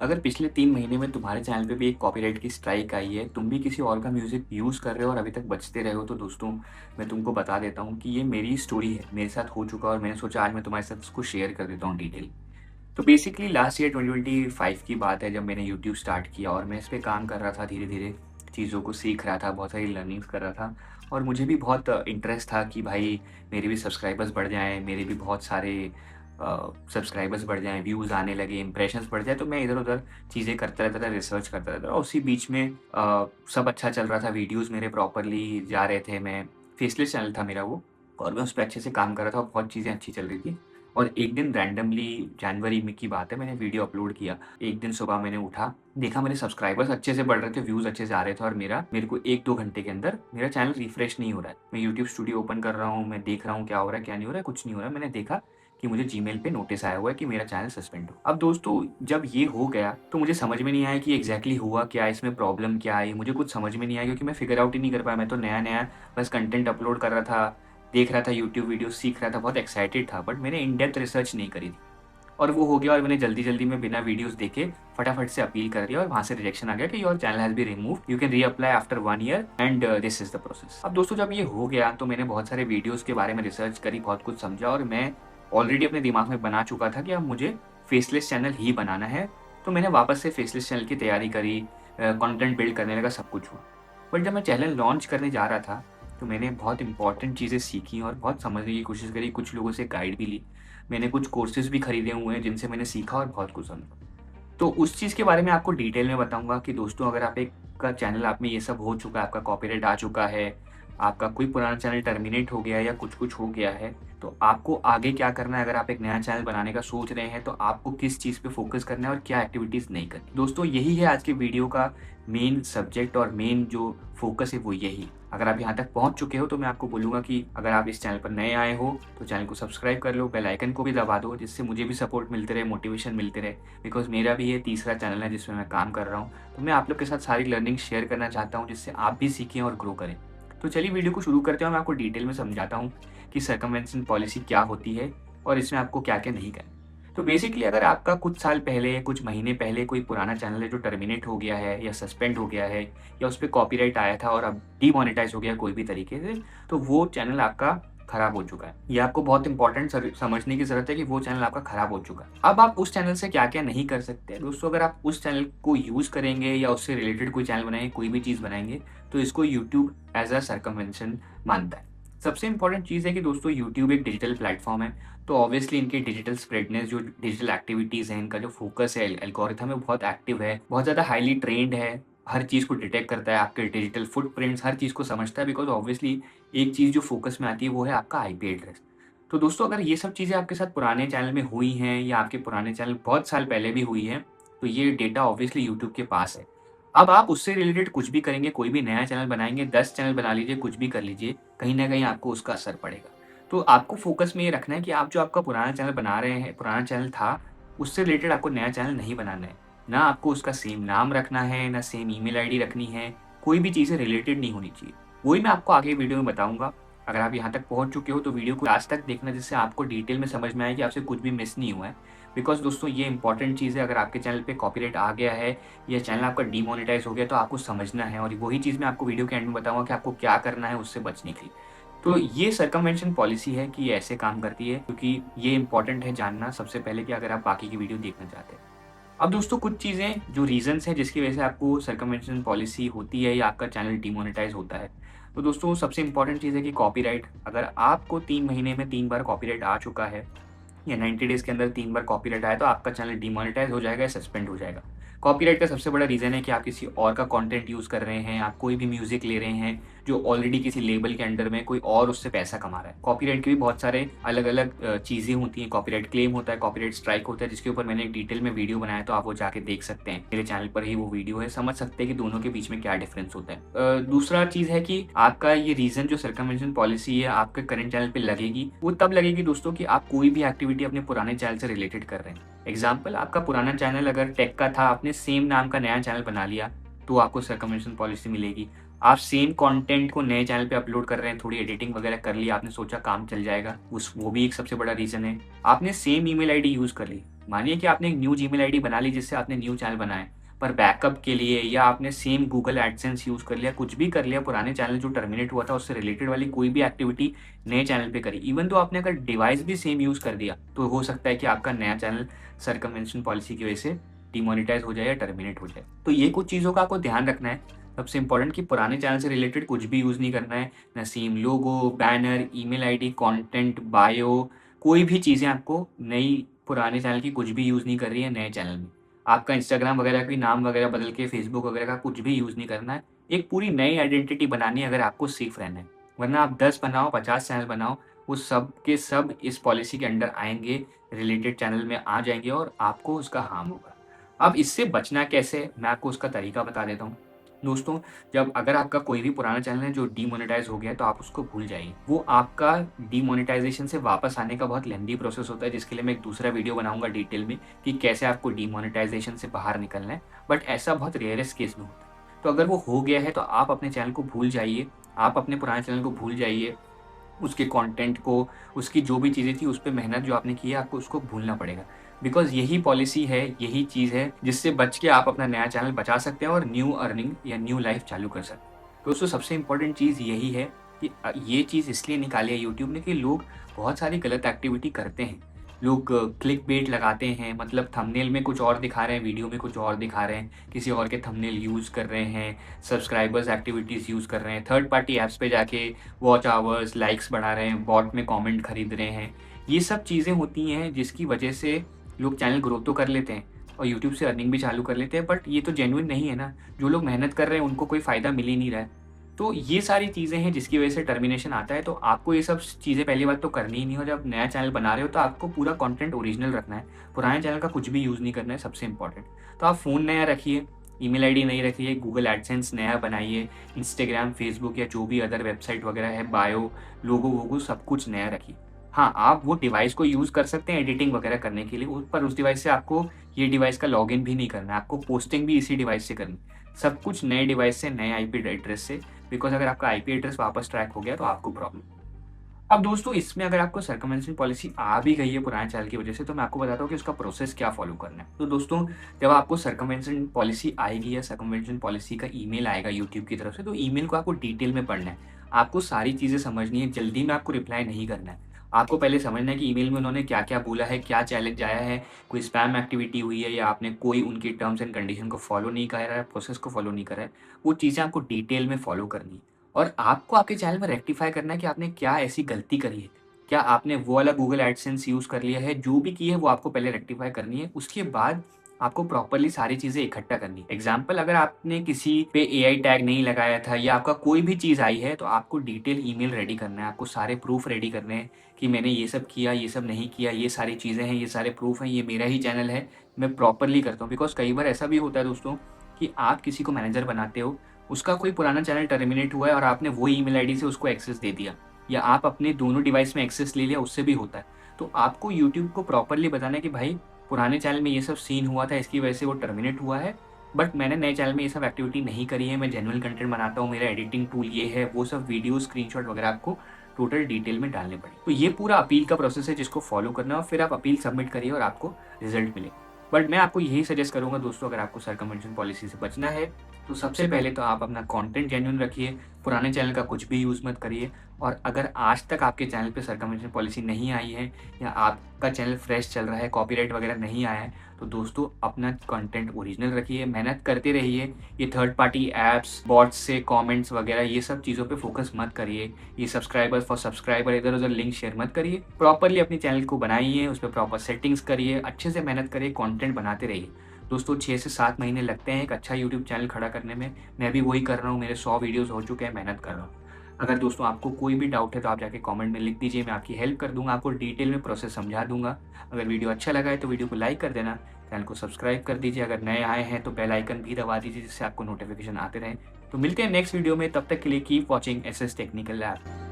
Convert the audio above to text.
अगर पिछले 3 महीने में तुम्हारे चैनल पे भी एक कॉपीराइट की स्ट्राइक आई है, तुम भी किसी और का म्यूज़िक यूज़ कर रहे हो और अभी तक बचते रहे हो, तो दोस्तों मैं तुमको बता देता हूँ कि ये मेरी स्टोरी है। मेरे साथ हो चुका और मैंने सोचा आज मैं तुम्हारे साथ इसको शेयर कर देता हूँ डिटेल। तो बेसिकली लास्ट ईयर 2025 की बात है जब मैंने यूट्यूब स्टार्ट किया और मैं इस पे काम कर रहा था धीरे-धीरे, चीज़ों को सीख रहा था, बहुत सारी लर्निंग्स कर रहा था और मुझे भी बहुत इंटरेस्ट था कि भाई मेरे भी सब्सक्राइबर्स बढ़ जाएँ, मेरे भी बहुत सारे सब्सक्राइबर्स बढ़ जाएँ, व्यूज़ आने लगे, इम्प्रेशंस बढ़ जाए, तो मैं इधर-उधर चीज़ें करता रहता था, रिसर्च करता रहता था और उसी बीच में सब अच्छा चल रहा था, वीडियोज़ मेरे प्रॉपर्ली जा रहे थे, मैं फेसलेस चैनल था मेरा वो और मैं उस पे अच्छे से काम कर रहा था और बहुत चीज़ें अच्छी चल रही थी। और एक दिन रैंडमली जनवरी में की बात है, मैंने वीडियो अपलोड किया। एक दिन सुबह मैंने उठा, देखा मेरे सब्सक्राइबर्स अच्छे से बढ़ रहे थे, व्यूज़ अच्छे से आ रहे थे और मेरे को 1-2 घंटे के अंदर मेरा चैनल रिफ्रेश नहीं हो रहा है। मैं यूट्यूब स्टूडियो ओपन कर रहा हूँ, मैं देख रहा हूँ क्या हो रहा है, क्या नहीं हो रहा है, कुछ नहीं हो रहा है। मैंने देखा कि मुझे जीमेल पे नोटिस आया हुआ है कि मेरा चैनल सस्पेंड हो। अब दोस्तों जब ये हो गया, तो मुझे समझ में नहीं आया कि एग्ज़ैक्टली हुआ क्या है, इसमें प्रॉब्लम क्या आई? मुझे कुछ समझ में नहीं आया क्योंकि मैं फिगर आउट ही नहीं कर पाया। मैं तो नया-नया बस कंटेंट अपलोड कर रहा था, देख रहा था यूट्यूब वीडियो, सीख रहा था, बहुत एक्साइटेड था, बट मैंने इन डेप्थ रिसर्च नहीं करी थी। और वो हो गया और मैंने जल्दी-जल्दी में बिना वीडियोज़ देखे फटाफट से अपील कर दिया और वहाँ से रिजेक्शन आ गया कि your channel has been removed, you can reapply after 1 year and this is the process. अब दोस्तों जब ये हो गया तो मैंने बहुत सारे वीडियोज़ के बारे में रिसर्च करी, बहुत कुछ समझा और मैं ऑलरेडी अपने दिमाग में बना चुका था कि अब मुझे फेसलेस चैनल ही बनाना है। तो मैंने वापस से फेसलेस चैनल की तैयारी करी, कंटेंट बिल्ड करने लगा, सब कुछ हुआ। बट जब मैं चैनल लॉन्च करने जा रहा था, तो मैंने बहुत इम्पोर्टेंट चीज़ें सीखी और बहुत समझने की कोशिश करी, कुछ लोगों से गाइड भी ली। मैंने कुछ कोर्सेज़ भी खरीदे हुए हैं जिनसे मैंने सीखा और बहुत कुछ समझा। तो उस चीज़ के बारे में आपको डिटेल में बताऊँगा कि दोस्तों अगर आप एक का चैनल आप में ये सब हो चुका है, आपका कॉपीराइट आ चुका है, आपका कोई पुराना चैनल टर्मिनेट हो गया है या कुछ-कुछ हो गया है, तो आपको आगे क्या करना है? अगर आप एक नया चैनल बनाने का सोच रहे हैं, तो आपको किस चीज़ पे फ़ोकस करना है और क्या एक्टिविटीज़ नहीं करनी। दोस्तों यही है आज की वीडियो का मेन सब्जेक्ट और मेन जो फ़ोकस है वो यही। अगर आप यहाँ तक पहुँच चुके हो तो मैं आपको बोलूँगा कि अगर आप इस चैनल पर नए आए हो, तो चैनल को सब्सक्राइब कर लो, बेल आइकन को भी दबा दो जिससे मुझे भी सपोर्ट मिलते रहे, मोटिवेशन मिलते रहे। बिकॉज़ मेरा भी ये तीसरा चैनल है जिसमें मैं काम कर रहा हूँ। तो मैं आप लोग के साथ सारी लर्निंग शेयर करना चाहता हूँ जिससे आप भी सीखें और ग्रो करें। तो चलिए वीडियो को शुरू करते हैं और मैं आपको डिटेल में समझाता हूँ कि सर्कमवेंशन पॉलिसी क्या होती है और इसमें आपको क्या-क्या नहीं करना। तो बेसिकली अगर आपका कुछ साल पहले, कुछ महीने पहले कोई पुराना चैनल है जो टर्मिनेट हो गया है या सस्पेंड हो गया है या उस पे कॉपीराइट आया था और अब डीमोनेटाइज़ हो गया कोई भी तरीके से, तो वो चैनल आपका खराब हो चुका है। ये आपको बहुत इंपॉर्टेंट समझने की ज़रूरत है कि वो चैनल आपका खराब हो चुका है। अब आप उस चैनल से क्या-क्या नहीं कर सकते? दोस्तों अगर आप उस चैनल को यूज़ करेंगे या उससे रिलेटेड कोई चैनल बनाएँगे, कोई भी चीज़ बनाएँगे, तो इसको यूट्यूब एज़ अ सर्कमवेंशन मानता है। सबसे इम्पोर्टेंट चीज़ है कि दोस्तों यूट्यूब एक डिजिटल प्लेटफ़ॉर्म है, तो ऑब्वियसली इनकी डिजिटल स्प्रेडनेस जो डिजिटल एक्टिविटीज़ हैं, इनका जो फ़ोकस है एल्गोरिथम है, वो बहुत एक्टिव है, बहुत ज़्यादा हाइली ट्रेन्ड है, हर चीज़ को डिटेक्ट करता है, आपके डिजिटल फुटप्रिंट्स हर चीज़ को समझता है बिकॉज़ ऑब्वियसली एक चीज़ जो फ़ोकस में आती है वो है आपका आईपी एड्रेस। तो दोस्तों अगर ये सब चीज़ें आपके साथ पुराने चैनल में हुई हैं या आपके पुराने चैनल बहुत साल पहले भी हुई हैं, तो ये डेटा ऑब्वियसली यूट्यूब के पास है। अब आप उससे रिलेटेड कुछ भी करेंगे, कोई भी नया चैनल बनाएँगे, 10 चैनल बना लीजिए, कुछ भी कर लीजिए, कहीं न कहीं आपको उसका असर पड़ेगा। तो आपको फ़ोकस में ये रखना है कि आप जो आपका पुराना चैनल बना रहे हैं, पुराना चैनल था, उससे रिलेटेड आपको नया चैनल नहीं बनाना है। ना आपको उसका सेम नाम रखना है, ना सेम ईमेल आईडी रखनी है, कोई भी चीज़ें रिलेटेड नहीं होनी चाहिए। वही मैं आपको आगे वीडियो में बताऊँगा। अगर आप यहाँ तक पहुँच चुके हो तो वीडियो को लास्ट तक देखना जिससे आपको डिटेल में समझ में आए कि आपसे कुछ भी मिस नहीं हुआ है। बिकॉज़ दोस्तों ये इम्पोर्टेंट चीज़ है, अगर आपके चैनल पे कॉपीराइट आ गया है या चैनल आपका डीमोनेटाइज़ हो गया तो आपको समझना है और वही चीज़ मैं आपको वीडियो के एंड में बताऊँगा कि आपको क्या करना है उससे बचने के लिए। तो ये सर्कमवेंशन पॉलिसी है कि ये ऐसे काम करती है क्योंकि ये इम्पोर्टेंट है जानना सबसे पहले कि अगर आप बाकी की वीडियो देखना चाहते हैं। अब दोस्तों कुछ चीज़ें जो रीज़न्स हैं जिसकी वजह से आपको सर्कमवेंशन पॉलिसी होती है या आपका चैनल डिमोनेटाइज़ होता है। तो दोस्तों सबसे इम्पोर्टेंट चीज़ है कि कॉपीराइट, अगर आपको 3 महीने में 3 बार कॉपीराइट आ चुका है या 90 डेज़ के अंदर 3 बार कॉपीराइट आया तो आपका चैनल डिमोनेटाइज़ हो जाएगा या सस्पेंड हो जाएगा। कॉपीराइट का सबसे बड़ा रीज़न है कि आप किसी और का कंटेंट यूज़ कर रहे हैं, आप कोई भी म्यूज़िक ले रहे हैं जो ऑलरेडी किसी लेबल के अंडर में कोई और उससे पैसा कमा रहा है। कॉपीराइट के भी बहुत सारे अलग-अलग चीज़ें होती हैं, कॉपीराइट क्लेम होता है, कॉपीराइट स्ट्राइक होता है जिसके ऊपर मैंने एक डिटेल में वीडियो बनाया तो आप वो जाके देख सकते हैं। मेरे चैनल पर ही वो वीडियो है, समझ सकते हैं कि दोनों के बीच में क्या डिफ़रेंस होता है। दूसरा चीज़ है कि आपका ये रीज़न जो सर्कमवेंशन पॉलिसी है आपके करंट चैनल पे लगेगी, वो तब लगेगी दोस्तों कि आप कोई भी एक्टिविटी अपने पुराने चैनल से रिलेटेड कर रहे हैं। एग्ज़ाम्पल, आपका पुराना चैनल अगर टेक का था, आपने सेम नाम का नया चैनल बना लिया, तो आपको सर्कमवेंशन पॉलिसी मिलेगी। आप सेम कंटेंट को नए चैनल पे अपलोड कर रहे हैं, थोड़ी एडिटिंग वगैरह कर ली, आपने सोचा काम चल जाएगा, उस वो भी एक सबसे बड़ा रीज़न है। आपने सेम ईमेल आईडी यूज़ कर ली। मानिए कि आपने एक न्यू जीमेल आईडी बना ली जिससे आपने न्यू चैनल बनाया, पर बैकअप के लिए या आपने सेम गूगल एडसेंस यूज़ कर लिया, कुछ भी कर लिया, पुराने चैनल जो टर्मिनेट हुआ था उससे रिलेटेड वाली कोई भी एक्टिविटी नए चैनल पे करी। इवन तो आपने अगर डिवाइस भी सेम यूज़ कर दिया, तो हो सकता है कि आपका नया चैनल सर्कमवेंशन पॉलिसी की वजह से डिमोनेटाइज़ हो जाए या टर्मिनेट हो जाए। तो ये कुछ चीज़ों का आपको ध्यान रखना है। सबसे इम्पोर्टेंट कि पुराने चैनल से रिलेटेड कुछ भी यूज़ नहीं करना है, ना same logo, banner, email ID, content, bio, कोई भी चीज़ें आपको नई पुराने चैनल की कुछ भी यूज़ नहीं कर रही है नए चैनल में। आपका इंस्टाग्राम वगैरह का नाम वगैरह बदल के फेसबुक वगैरह का कुछ भी यूज़ नहीं करना है। एक पूरी नई आइडेंटिटी बनानी है अगर आपको सेफ रहना है। वरना आप 10 बनाओ, 50 चैनल बनाओ, वो सब के सब इस पॉलिसी के अंडर आएँगे, रिलेटेड चैनल में आ जाएँगे और आपको उसका हार्म होगा। अब इससे बचना कैसे है, मैं आपको उसका तरीका बता देता हूँ। दोस्तों, जब अगर आपका कोई भी पुराना चैनल है जो डीमोनेटाइज़ हो गया है, तो आप उसको भूल जाइए। वो आपका डीमोनेटाइज़ेशन से वापस आने का बहुत लेंदी प्रोसेस होता है, जिसके लिए मैं एक दूसरा वीडियो बनाऊँगा डिटेल में कि कैसे आपको डीमोनेटाइज़ेशन से बाहर निकलना है, बट ऐसा बहुत रेयरेस्ट केस में होता है। तो अगर वो हो गया है, तो आप अपने चैनल को भूल जाइए, आप अपने पुराने चैनल को भूल जाइए, उसके कंटेंट को, उसकी जो भी चीज़ें थी, उस पे मेहनत जो आपने की है, आपको उसको भूलना पड़ेगा। बिकॉज़ यही पॉलिसी है, यही चीज़ है, जिससे बच के आप अपना नया चैनल बचा सकते हैं और न्यू अर्निंग या न्यू लाइफ़ चालू कर सकते हैं। दोस्तों, सबसे इम्पोर्टेंट चीज़ यही है कि ये चीज़ इसलिए निकाली है यूट्यूब ने कि लोग बहुत सारी गलत एक्टिविटी करते हैं। लोग क्लिकबेट लगाते हैं, मतलब थंबनेल में कुछ और दिखा रहे हैं, वीडियो में कुछ और दिखा रहे हैं, किसी और के थंबनेल यूज़ कर रहे हैं, सब्सक्राइबर्स एक्टिविटीज़ यूज़ कर रहे हैं, थर्ड पार्टी ऐप्स पे जाके वॉच आवर्स, लाइक्स बढ़ा रहे हैं, बॉट में कमेंट खरीद रहे हैं। ये सब चीज़ें होती हैं जिसकी वजह से लोग चैनल ग्रो तो कर लेते हैं और यूट्यूब से अर्निंग भी चालू कर लेते हैं, बट ये तो जेन्युइन नहीं है ना। जो लोग मेहनत कर रहे हैं उनको कोई फ़ायदा मिल ही नहीं रहा है। तो ये सारी चीज़ें हैं जिसकी वजह से टर्मिनेशन आता है, तो आपको ये सब चीज़ें पहली बात तो करनी ही नहीं, और जब नया चैनल बना रहे हो तो आपको पूरा कंटेंट ओरिजिनल रखना है। पुराने चैनल का कुछ भी यूज़ नहीं करना है, सबसे इम्पोर्टेंट। तो आप फ़ोन नया रखिए, ईमेल आईडी नई रखिए, गूगल एडसेंस नया बनाइए, इंस्टाग्राम, फेसबुक या जो भी अदर वेबसाइट वगैरह है, बायो, लोगो-वोगो सब कुछ नया रखिए। हाँ, आप वो डिवाइस को यूज़ कर सकते हैं एडिटिंग वगैरह करने के लिए, पर उस डिवाइस से आपको ये डिवाइस का लॉगिन भी नहीं करना है, आपको पोस्टिंग भी इसी डिवाइस से करनी है। सब कुछ नए डिवाइस से, नए आईपी एड्रेस से, बिकॉज़ अगर आपका आईपी एड्रेस वापस ट्रैक हो गया तो आपको प्रॉब्लम। अब दोस्तों, इसमें अगर आपको सर्कमवेंशन पॉलिसी आ भी गई है पुराने चैनल की वजह से, तो मैं आपको बताता हूँ कि उसका प्रोसेस क्या फ़ॉलो करना है। तो दोस्तों, जब आपको सर्कमवेंशन पॉलिसी आएगी या सर्कमवेंशन पॉलिसी का ईमेल आएगा यूट्यूब की तरफ से, तो ईमेल को आपको डिटेल में पढ़ना है। आपको सारी चीज़ें समझनी है, जल्दी में आपको रिप्लाई नहीं करना है। आपको पहले समझना है कि ईमेल में उन्होंने क्या-क्या बोला है, क्या चैलेंज आया है, कोई स्पैम एक्टिविटी हुई है या आपने कोई उनकी टर्म्स एंड कंडीशन को फ़ॉलो नहीं करा है, प्रोसेस को फ़ॉलो नहीं करा है। वो चीज़ें आपको डिटेल में फ़ॉलो करनी है और आपको आपके चैनल में रेक्टिफ़ाई करना है कि आपने क्या ऐसी गलती करी है। क्या आपने वो वाला गूगल एडसेंस यूज़ कर लिया है? जो भी की है वो आपको पहले रेक्टिफ़ाई करनी है, उसके बाद आपको प्रॉपर्ली सारी चीज़ें इकट्ठा करनी है। एग्ज़ाम्पल, अगर आपने किसी पे एआई टैग नहीं लगाया था या आपका कोई भी चीज़ आई है, तो आपको डिटेल ईमेल रेडी करना है, आपको सारे प्रूफ़ रेडी करने हैं कि मैंने ये सब किया, ये सब नहीं किया, ये सारी चीज़ें हैं, ये सारे प्रूफ़ हैं, ये मेरा ही चैनल है, मैं प्रॉपर्ली करता हूँ। बिकॉज़ कई बार ऐसा भी होता है दोस्तों कि आप किसी को मैनेजर बनाते हो, उसका कोई पुराना चैनल टर्मिनेट हुआ है और आपने वो ईमेल आईडी से उसको एक्सेस दे दिया। या आप अपने दोनों डिवाइस में एक्सेस ले लिया, उससे भी होता है। तो आपको यूट्यूब को प्रॉपर्ली बताना है कि भाई, पुराने चैनल में ये सब सीन हुआ था, इसकी वजह से वो टर्मिनेट हुआ है, बट मैंने नए चैनल में ये सब एक्टिविटी नहीं करी है, मैं जेन्युइन कंटेंट बनाता हूँ, मेरा एडिटिंग टूल ये है, वो सब वीडियो, स्क्रीनशॉट वगैरह आपको टोटल डिटेल में डालने पड़े। तो ये पूरा अपील का प्रोसेस है जिसको फॉलो करना है और फिर आप अपील सबमिट करिए और आपको रिजल्ट मिले। बट मैं आपको यही सजेस्ट करूँगा दोस्तों, अगर आपको सर्कमवेंशन पॉलिसी से बचना है, तो सबसे पहले तो आप अपना कंटेंट जेन्युइन रखिए, पुराने चैनल का कुछ भी यूज़ मत करिए। और अगर आज तक आपके चैनल पे सर्कमवेंशन पॉलिसी नहीं आई है या आपका चैनल फ्रेश चल रहा है, कॉपीराइट वगैरह नहीं आया है, तो दोस्तों अपना कंटेंट ओरिजिनल रखिए, मेहनत करते रहिए। ये थर्ड पार्टी ऐप्स, बॉट्स से कमेंट्स वगैरह ये सब चीज़ों पे फोकस मत करिए। ये सब्सक्राइबर फॉर सब्सक्राइबर इधर-उधर लिंक शेयर मत करिए। प्रॉपर्ली अपने चैनल को बनाइए, उस पे प्रॉपर सेटिंग्स करिए, अच्छे से मेहनत करिए, कंटेंट बनाते रहिए। दोस्तों, 6 से 7 महीने लगते हैं एक अच्छा यूट्यूब चैनल खड़ा करने में। मैं भी वही कर रहा हूँ, मेरे 100 वीडियोज़ हो चुके हैं, मेहनत कर रहा हूँ। अगर दोस्तों आपको कोई भी डाउट है तो आप जाके कमेंट में लिख दीजिए, मैं आपकी हेल्प कर दूँगा, आपको डिटेल में प्रोसेस समझा दूँगा। अगर वीडियो अच्छा लगा है तो वीडियो को लाइक कर देना, चैनल को सब्सक्राइब कर दीजिए, अगर नए आए हैं तो बेल आइकन भी दबा दीजिए जिससे आपको नोटिफिकेशन आते रहें। तो मिलते हैं नेक्स्ट वीडियो में, तब तक के लिए keep watching SS technical lab.